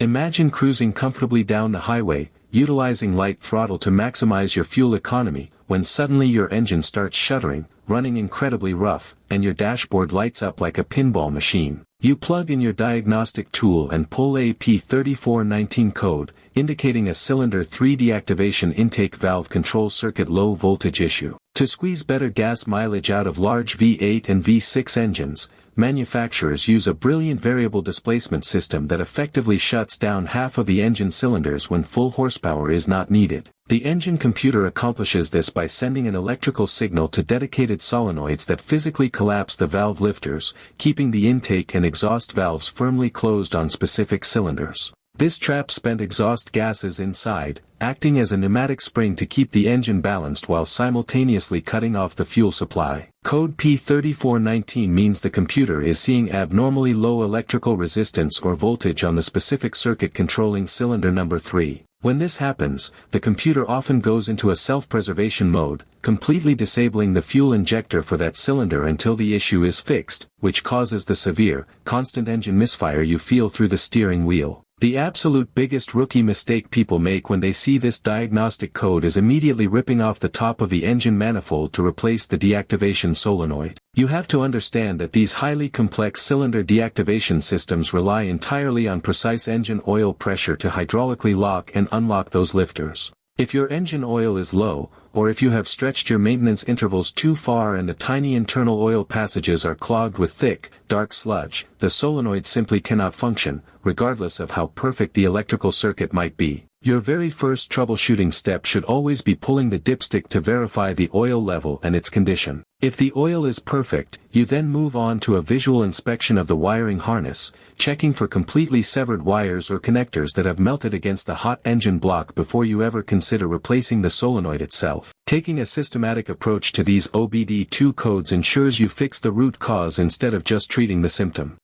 Imagine cruising comfortably down the highway, utilizing light throttle to maximize your fuel economy, when suddenly your engine starts shuddering, running incredibly rough, and your dashboard lights up like a pinball machine. You plug in your diagnostic tool and pull a P3419 code, indicating a cylinder 3 deactivation intake valve control circuit low voltage issue. To squeeze better gas mileage out of large V8 and V6 engines, manufacturers use a brilliant variable displacement system that effectively shuts down half of the engine cylinders when full horsepower is not needed. The engine computer accomplishes this by sending an electrical signal to dedicated solenoids that physically collapse the valve lifters, keeping the intake and exhaust valves firmly closed on specific cylinders. This traps spent exhaust gases inside, acting as a pneumatic spring to keep the engine balanced while simultaneously cutting off the fuel supply. Code P3419 means the computer is seeing abnormally low electrical resistance or voltage on the specific circuit controlling cylinder number 3. When this happens, the computer often goes into a self-preservation mode, completely disabling the fuel injector for that cylinder until the issue is fixed, which causes the severe, constant engine misfire you feel through the steering wheel. The absolute biggest rookie mistake people make when they see this diagnostic code is immediately ripping off the top of the engine manifold to replace the deactivation solenoid. You have to understand that these highly complex cylinder deactivation systems rely entirely on precise engine oil pressure to hydraulically lock and unlock those lifters. If your engine oil is low, or if you have stretched your maintenance intervals too far and the tiny internal oil passages are clogged with thick, dark sludge, the solenoid simply cannot function, regardless of how perfect the electrical circuit might be. Your very first troubleshooting step should always be pulling the dipstick to verify the oil level and its condition. If the oil is perfect, you then move on to a visual inspection of the wiring harness, checking for completely severed wires or connectors that have melted against the hot engine block before you ever consider replacing the solenoid itself. Taking a systematic approach to these Obd2 codes ensures you fix the root cause instead of just treating the symptom.